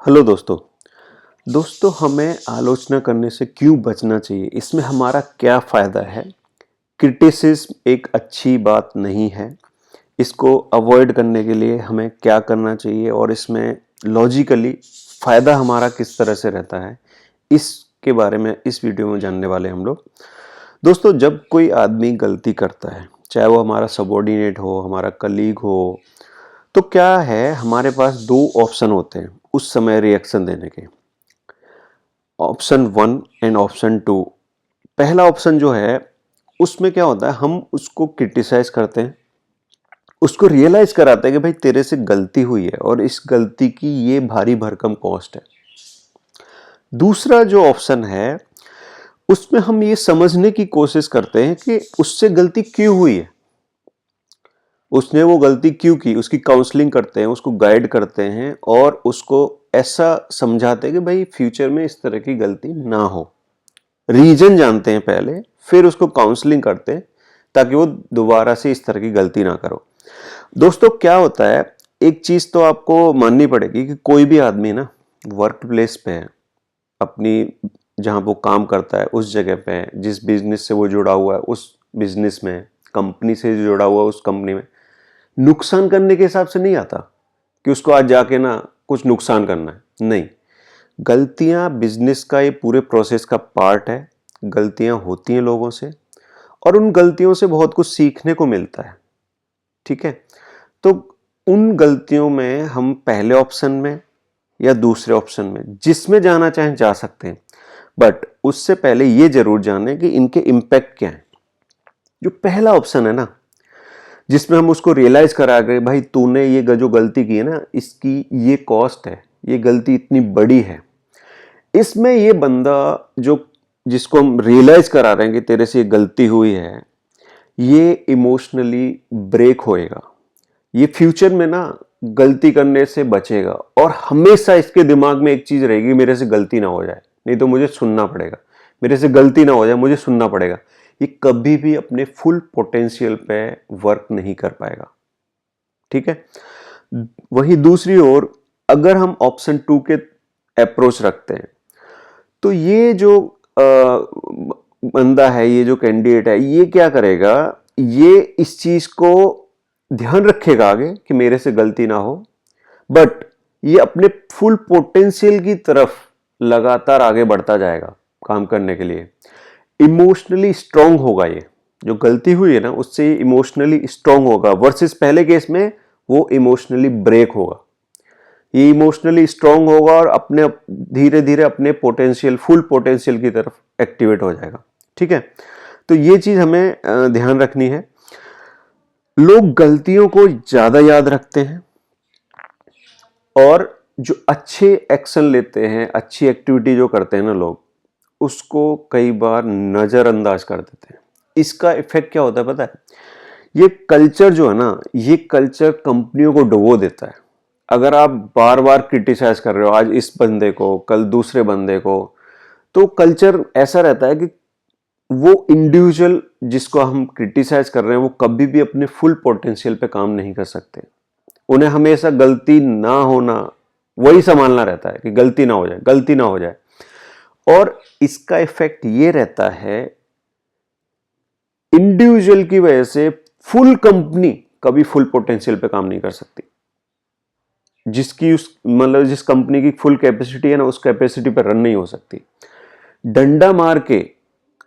Hello दोस्तों। हमें आलोचना करने से क्यों बचना चाहिए, इसमें हमारा क्या फ़ायदा है। क्रिटिसिज्म एक अच्छी बात नहीं है। इसको अवॉइड करने के लिए हमें क्या करना चाहिए और इसमें लॉजिकली फ़ायदा हमारा किस तरह से रहता है, इसके बारे में इस वीडियो में जानने वाले हम लोग। दोस्तों, जब कोई आदमी गलती करता है, चाहे वो हमारा सबॉर्डिनेट हो, हमारा कलीग हो, तो क्या है, हमारे पास दो ऑप्शन होते हैं उस समय रिएक्शन देने के। Option 1 and option 2। पहला ऑप्शन जो है उसमें क्या होता है, हम उसको क्रिटिसाइज करते हैं, उसको रियलाइज कराते हैं कि भाई तेरे से गलती हुई है और इस गलती की ये भारी भरकम कॉस्ट है। दूसरा जो ऑप्शन है उसमें हम ये समझने की कोशिश करते हैं कि उससे गलती क्यों हुई है, उसने वो गलती क्यों की, उसकी काउंसलिंग करते हैं, उसको गाइड करते हैं और उसको ऐसा समझाते हैं कि भाई फ्यूचर में इस तरह की गलती ना हो। रीजन जानते हैं पहले, फिर उसको काउंसलिंग करते हैं ताकि वो दोबारा से इस तरह की गलती ना करो। दोस्तों, क्या होता है, एक चीज तो आपको माननी पड़ेगी कि कोई भी आदमी ना वर्क प्लेस पे है, अपनी जहां वो काम करता है उस जगह पे है, जिस बिजनेस से वो जुड़ा हुआ है उस बिजनेस में, कंपनी से जुड़ा हुआ है उस कंपनी में, नुकसान करने के हिसाब से नहीं आता कि उसको आज जाके ना कुछ नुकसान करना है। नहीं, गलतियां बिजनेस का ये पूरे प्रोसेस का पार्ट है। गलतियां होती हैं लोगों से और उन गलतियों से बहुत कुछ सीखने को मिलता है। ठीक है, तो उन गलतियों में हम पहले ऑप्शन में या दूसरे ऑप्शन में जिसमें जाना चाहें जा सकते हैं, बट उससे पहले ये जरूर जानें कि इनके इम्पैक्ट क्या है। जो पहला ऑप्शन है ना, जिसमें हम उसको रियलाइज करा गए भाई तूने ये जो गलती की है ना, इसकी ये कॉस्ट है, ये गलती इतनी बड़ी है। इसमें ये बंदा जो जिसको हम रियलाइज करा रहे हैं कि तेरे से ये गलती हुई है, ये इमोशनली ब्रेक होएगा। ये फ्यूचर में ना गलती करने से बचेगा और हमेशा इसके दिमाग में एक चीज रहेगी, मेरे से गलती ना हो जाए, नहीं तो मुझे सुनना पड़ेगा, मेरे से गलती ना हो जाए, मुझे सुनना पड़ेगा। ये कभी भी अपने फुल पोटेंशियल पे वर्क नहीं कर पाएगा। ठीक है, वहीं दूसरी ओर अगर हम ऑप्शन 2 के अप्रोच रखते हैं, तो ये जो बंदा है, ये जो कैंडिडेट है, ये क्या करेगा, ये इस चीज को ध्यान रखेगा आगे कि मेरे से गलती ना हो, बट ये अपने फुल पोटेंशियल की तरफ लगातार आगे बढ़ता जाएगा काम करने के लिए। इमोशनली स्ट्रांग होगा, ये जो गलती हुई है ना उससे इमोशनली स्ट्रांग होगा, वर्सेस पहले केस में वो इमोशनली ब्रेक होगा। ये इमोशनली स्ट्रांग होगा और अपने धीरे धीरे अपने पोटेंशियल, फुल पोटेंशियल की तरफ एक्टिवेट हो जाएगा। ठीक है, तो ये चीज हमें ध्यान रखनी है। लोग गलतियों को ज्यादा याद रखते हैं और जो अच्छे एक्शन लेते हैं, अच्छी एक्टिविटी जो करते हैं ना लोग, उसको कई बार नजरअंदाज कर देते हैं। इसका इफेक्ट क्या होता है पता है, ये कल्चर जो है ना, ये कल्चर कंपनियों को डुबो देता है। अगर आप बार बार क्रिटिसाइज कर रहे हो, आज इस बंदे को, कल दूसरे बंदे को, तो कल्चर ऐसा रहता है कि वो इंडिविजुअल जिसको हम क्रिटिसाइज कर रहे हैं वो कभी भी अपने फुल पोटेंशियल पे काम नहीं कर सकते। उन्हें हमेशा गलती ना होना वही संभालना रहता है कि गलती ना हो जाए, गलती ना हो जाए। और इसका इफेक्ट ये रहता है, इंडिविजुअल की वजह से फुल कंपनी कभी फुल पोटेंशियल पे काम नहीं कर सकती। जिसकी उस मतलब जिस कंपनी की फुल कैपेसिटी है ना, उस कैपेसिटी पर रन नहीं हो सकती। डंडा मार के,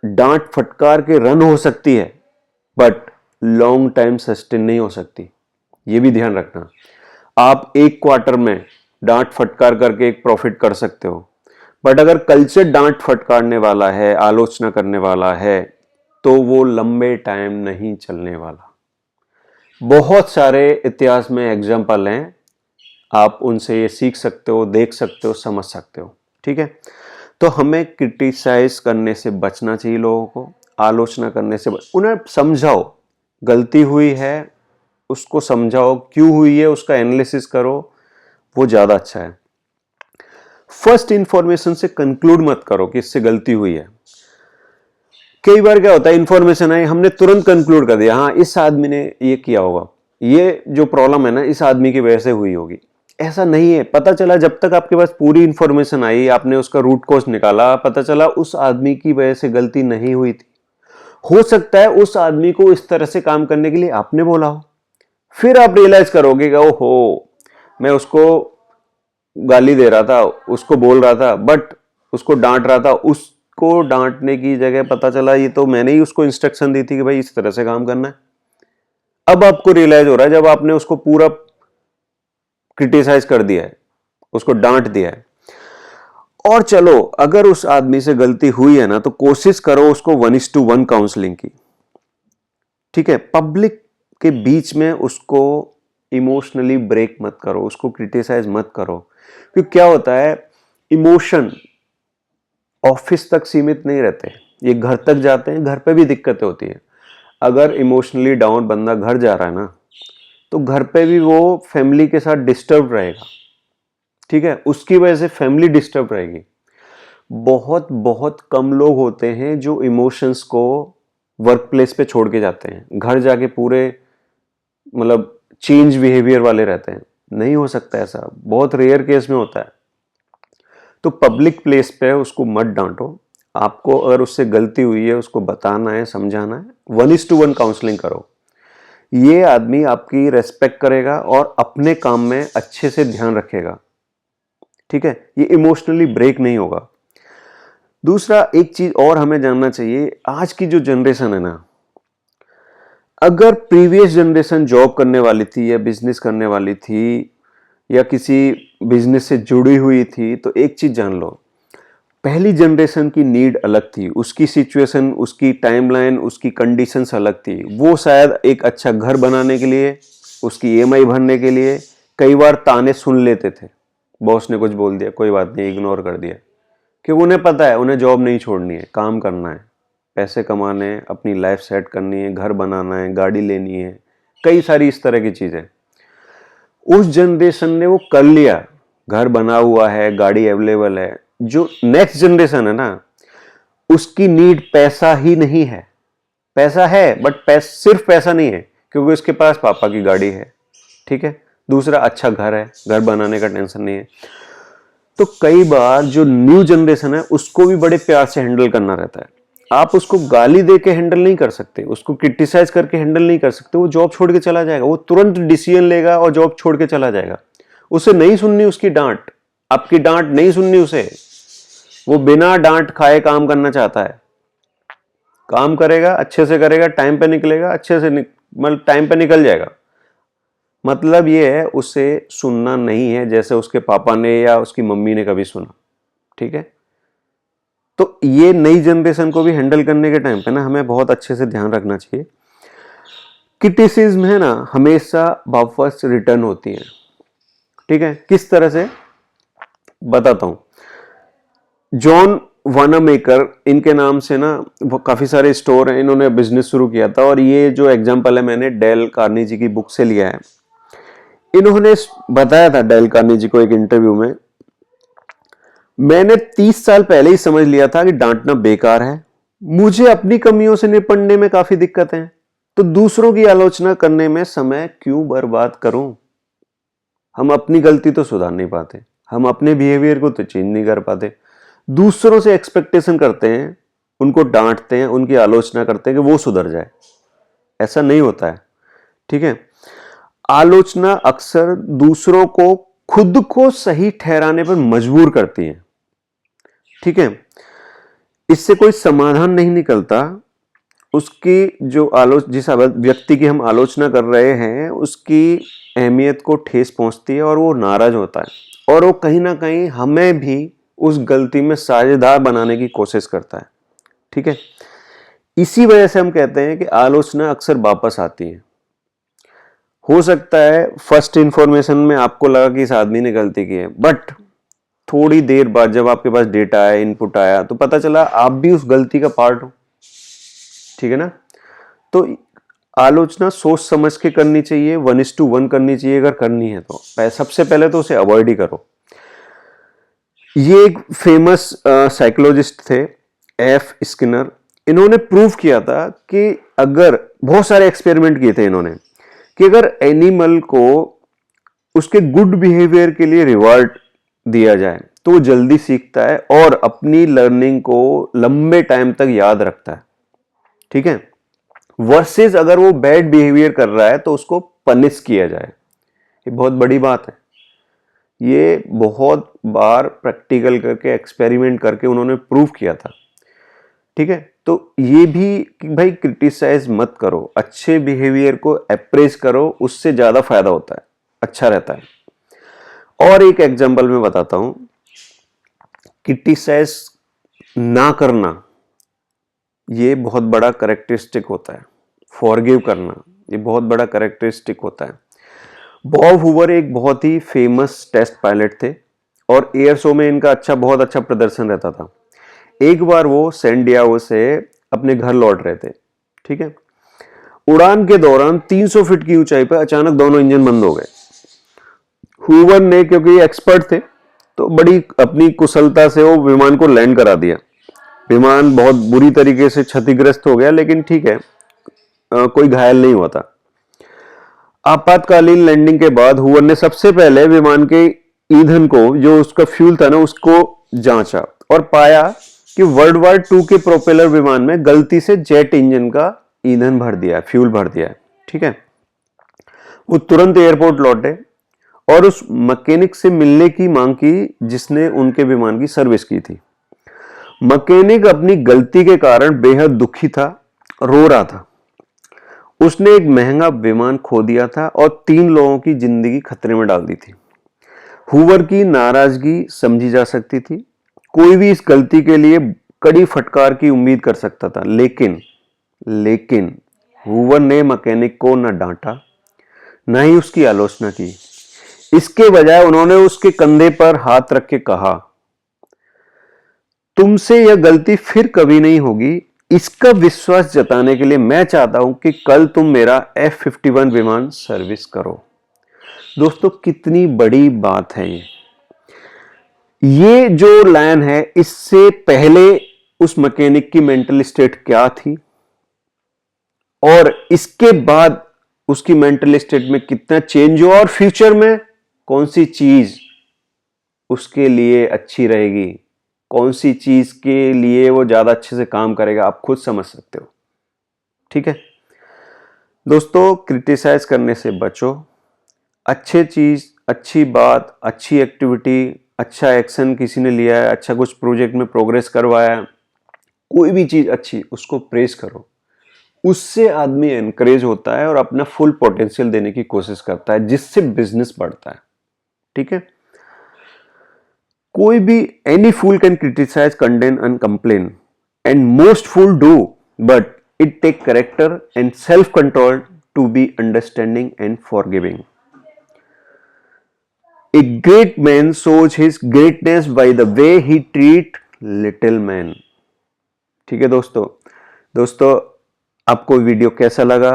डांट फटकार के रन हो सकती है, बट लॉन्ग टाइम सस्टेन नहीं हो सकती। ये भी ध्यान रखना। आप एक क्वार्टर में डांट फटकार करके एक प्रॉफिट कर सकते हो, बट अगर कल्चर डांट फटकारने वाला है, आलोचना करने वाला है, तो वो लंबे टाइम नहीं चलने वाला। बहुत सारे इतिहास में एग्जाम्पल हैं, आप उनसे ये सीख सकते हो, देख सकते हो, समझ सकते हो। ठीक है, तो हमें क्रिटिसाइज करने से बचना चाहिए, लोगों को आलोचना करने से उन्हें समझाओ, गलती हुई है उसको समझाओ, क्यों हुई है उसका एनालिसिस करो, वो ज्यादा अच्छा है। फर्स्ट इंफॉर्मेशन से कंक्लूड मत करो कि इससे गलती हुई है। कई बार क्या होता है, इंफॉर्मेशन आई, हमने तुरंत कंक्लूड कर दिया, हाँ इस आदमी ने ये किया होगा, ये जो प्रॉब्लम है ना इस आदमी की वजह से हुई होगी। ऐसा नहीं है। पता चला जब तक आपके पास पूरी इंफॉर्मेशन आई, आपने उसका रूट कॉज निकाला, पता चला उस आदमी की वजह से गलती नहीं हुई थी। हो सकता है उस आदमी को इस तरह से काम करने के लिए आपने बोला हो। फिर आप रियलाइज करोगे कि ओहो, मैं उसको गाली दे रहा था, उसको बोल रहा था, बट उसको डांट रहा था, उसको डांटने की जगह पता चला ये तो मैंने ही उसको इंस्ट्रक्शन दी थी कि भाई इस तरह से काम करना है। अब आपको रियलाइज हो रहा है जब आपने उसको पूरा क्रिटिसाइज कर दिया है, उसको डांट दिया है। और चलो अगर उस आदमी से गलती हुई है ना, तो कोशिश करो उसको 1:1 काउंसलिंग की। ठीक है, पब्लिक के बीच में उसको इमोशनली ब्रेक मत करो, उसको क्रिटिसाइज मत करो। क्योंकि क्या होता है, इमोशन ऑफिस तक सीमित नहीं रहते, ये घर तक जाते हैं, घर पे भी दिक्कतें होती है। अगर इमोशनली डाउन बंदा घर जा रहा है ना, तो घर पे भी वो फैमिली के साथ डिस्टर्ब रहेगा। ठीक है, उसकी वजह से फैमिली डिस्टर्ब रहेगी। बहुत बहुत कम लोग होते हैं जो इमोशंस को वर्क प्लेस पे छोड़ के जाते हैं, घर जाके पूरे मतलब चेंज बिहेवियर वाले रहते हैं। नहीं हो सकता ऐसा, बहुत रेयर केस में होता है। तो पब्लिक प्लेस पे उसको मत डांटो। आपको अगर उससे गलती हुई है, उसको बताना है, समझाना है, 1:1 काउंसलिंग करो। ये आदमी आपकी रेस्पेक्ट करेगा और अपने काम में अच्छे से ध्यान रखेगा। ठीक है, ये इमोशनली ब्रेक नहीं होगा। दूसरा एक चीज और हमें जानना चाहिए, आज की जो जनरेशन है ना, अगर प्रीवियस जनरेशन जॉब करने वाली थी या बिजनेस करने वाली थी या किसी बिजनेस से जुड़ी हुई थी, तो एक चीज जान लो, पहली जनरेशन की नीड अलग थी, उसकी सिचुएशन, उसकी टाइमलाइन, उसकी कंडीशंस अलग थी। वो शायद एक अच्छा घर बनाने के लिए, उसकी ईएमआई भरने के लिए कई बार ताने सुन लेते थे। बॉस ने कुछ बोल दिया, कोई बात नहीं, इग्नोर कर दिया, क्योंकि उन्हें पता है उन्हें जॉब नहीं छोड़नी है, काम करना है, पैसे कमाने हैं, अपनी लाइफ सेट करनी है, घर बनाना है, गाड़ी लेनी है, कई सारी इस तरह की चीज़ें। उस जनरेशन ने वो कर लिया, घर बना हुआ है, गाड़ी अवेलेबल है। जो नेक्स्ट जनरेशन है ना, उसकी नीड पैसा ही नहीं है। पैसा है बट सिर्फ पैसा नहीं है, क्योंकि उसके पास पापा की गाड़ी है। ठीक है, दूसरा अच्छा घर है, घर बनाने का टेंशन नहीं है। तो कई बार जो न्यू जनरेशन है उसको भी बड़े प्यार से हैंडल करना रहता है। आप उसको गाली दे के हैंडल नहीं कर सकते, उसको क्रिटिसाइज करके हैंडल नहीं कर सकते। वो जॉब छोड़ के चला जाएगा, वो तुरंत डिसीजन लेगा और जॉब छोड़ के चला जाएगा। उसे नहीं सुननी उसकी डांट, आपकी डांट नहीं सुननी उसे। वो बिना डांट खाए काम करना चाहता है, काम करेगा, अच्छे से करेगा, टाइम पे निकलेगा, अच्छे से मतलब टाइम पे निकल जाएगा। मतलब ये है, उसे सुनना नहीं है जैसे उसके पापा ने या उसकी मम्मी ने कभी सुना। ठीक है, तो ये नई जनरेशन को भी हैंडल करने के टाइम पे ना हमें बहुत अच्छे से ध्यान रखना चाहिए। क्रिटिसिज्म है ना, हमेशा वापस रिटर्न होती है। ठीक है, किस तरह से बताता हूं। जॉन वानामेकर, इनके नाम से ना काफी सारे स्टोर हैं, इन्होंने बिजनेस शुरू किया था। और ये जो एग्जांपल है मैंने डेल कार्नेजी की बुक से लिया है। इन्होंने बताया था डेल कार्नेजी को एक इंटरव्यू में, मैंने 30 साल पहले ही समझ लिया था कि डांटना बेकार है। मुझे अपनी कमियों से निपटने में काफी दिक्कत है, तो दूसरों की आलोचना करने में समय क्यों बर्बाद करूं। हम अपनी गलती तो सुधार नहीं पाते, हम अपने बिहेवियर को तो चेंज नहीं कर पाते। दूसरों से एक्सपेक्टेशन करते हैं, उनको डांटते हैं, उनकी आलोचना करते हैं कि वो सुधर जाए। ऐसा नहीं होता है। ठीक है, आलोचना अक्सर दूसरों को खुद को सही ठहराने पर मजबूर करती है। ठीक है, इससे कोई समाधान नहीं निकलता। उसकी जो जिस व्यक्ति की हम आलोचना कर रहे हैं, उसकी अहमियत को ठेस पहुंचती है और वो नाराज होता है, और वो कहीं ना कहीं हमें भी उस गलती में साझेदार बनाने की कोशिश करता है। ठीक है, इसी वजह से हम कहते हैं कि आलोचना अक्सर वापस आती है। हो सकता है फर्स्ट इंफॉर्मेशन में आपको लगा कि इस आदमी ने गलती की है, बट थोड़ी देर बाद जब आपके पास डेटा आया, इनपुट आया, तो पता चला आप भी उस गलती का पार्ट हो। ठीक है ना, तो आलोचना सोच समझ के करनी चाहिए, 1:1 करनी चाहिए अगर करनी है तो। सबसे पहले तो उसे अवॉइड ही करो। ये एक फेमस साइकोलॉजिस्ट थे, एफ स्किनर। इन्होंने प्रूव किया था कि अगर बहुत सारे एक्सपेरिमेंट किए थे इन्होंने, कि अगर एनिमल को उसके गुड बिहेवियर के लिए रिवॉर्ड दिया जाए तो वो जल्दी सीखता है और अपनी लर्निंग को लंबे टाइम तक याद रखता है। ठीक है, वर्सेस अगर वो बैड बिहेवियर कर रहा है तो उसको पनिश किया जाए। ये बहुत बड़ी बात है। ये बहुत बार प्रैक्टिकल करके एक्सपेरिमेंट करके उन्होंने प्रूव किया था। ठीक है, तो ये भी कि भाई क्रिटिसाइज मत करो, अच्छे बिहेवियर को अप्रेज करो, उससे ज्यादा फायदा होता है, अच्छा रहता है। और एक एग्जांपल मैं बताता हूं, क्रिटिसाइज ना करना ये बहुत बड़ा कैरेक्टरिस्टिक होता है। फॉरगिव करना ये बहुत बड़ा कैरेक्टरिस्टिक होता है। बॉब हूवर एक बहुत ही फेमस टेस्ट पायलट थे और एयर शो में इनका बहुत अच्छा प्रदर्शन रहता था। एक बार वो सैन डिएगो से अपने घर लौट रहे थे। ठीक है, उड़ान के दौरान 300 फीट की ऊंचाई पर अचानक दोनों इंजन बंद हो गए। हूवर ने, क्योंकि एक्सपर्ट थे, तो बड़ी अपनी कुशलता से वो विमान को लैंड करा दिया। विमान बहुत बुरी तरीके से क्षतिग्रस्त हो गया, लेकिन ठीक है, कोई घायल नहीं हुआ था। आपातकालीन लैंडिंग के बाद हूवर ने सबसे पहले विमान के ईंधन को, जो उसका फ्यूल था ना, उसको जांचा और पाया कि वर्ल्ड वार II के प्रोपेलर विमान में गलती से जेट इंजन का ईंधन भर दिया है, फ्यूल भर दिया है। ठीक है, वो तुरंत एयरपोर्ट लौटे और उस मैकेनिक से मिलने की मांग की जिसने उनके विमान की सर्विस की थी। मैकेनिक अपनी गलती के कारण बेहद दुखी था, रो रहा था। उसने एक महंगा विमान खो दिया था और 3 लोगों की जिंदगी खतरे में डाल दी थी। हूवर की नाराजगी समझी जा सकती थी। कोई भी इस गलती के लिए कड़ी फटकार की उम्मीद कर सकता था, लेकिन हूवर ने मैकेनिक को न डांटा, न ही उसकी आलोचना की। इसके बजाय उन्होंने उसके कंधे पर हाथ रख के कहा, तुमसे यह गलती फिर कभी नहीं होगी। इसका विश्वास जताने के लिए मैं चाहता हूं कि कल तुम मेरा F-51 विमान सर्विस करो। दोस्तों, कितनी बड़ी बात है ये जो लाइन है, इससे पहले उस मैकेनिक की मेंटल स्टेट क्या थी और इसके बाद उसकी मेंटल स्टेट में कितना चेंज हुआ और फ्यूचर में कौन सी चीज उसके लिए अच्छी रहेगी, कौन सी चीज के लिए वो ज्यादा अच्छे से काम करेगा, आप खुद समझ सकते हो। ठीक है दोस्तों, क्रिटिसाइज करने से बचो। अच्छे चीज, अच्छी बात, अच्छी एक्टिविटी, अच्छा एक्शन किसी ने लिया है, अच्छा कुछ प्रोजेक्ट में प्रोग्रेस करवाया है, कोई भी चीज अच्छी, उसको प्रेज करो। उससे आदमी एनकरेज होता है और अपना फुल पोटेंशियल देने की कोशिश करता है, जिससे बिजनेस बढ़ता है। ठीक है, कोई भी, any fool can criticise, condemn and complain, and most fool do, but it take character and self control to be understanding and forgiving. A great man shows his greatness by the way he treat little man. ठीक है दोस्तों आपको video कैसा लगा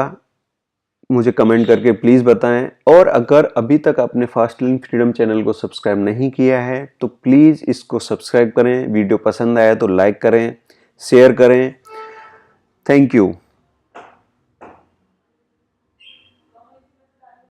मुझे comment करके please बताएं, और अगर अभी तक आपने फास्ट लर्निंग फ्रीडम चैनल को सब्सक्राइब नहीं किया है तो प्लीज इसको सब्सक्राइब करें। वीडियो पसंद आया तो लाइक करें, शेयर करें। Thank you.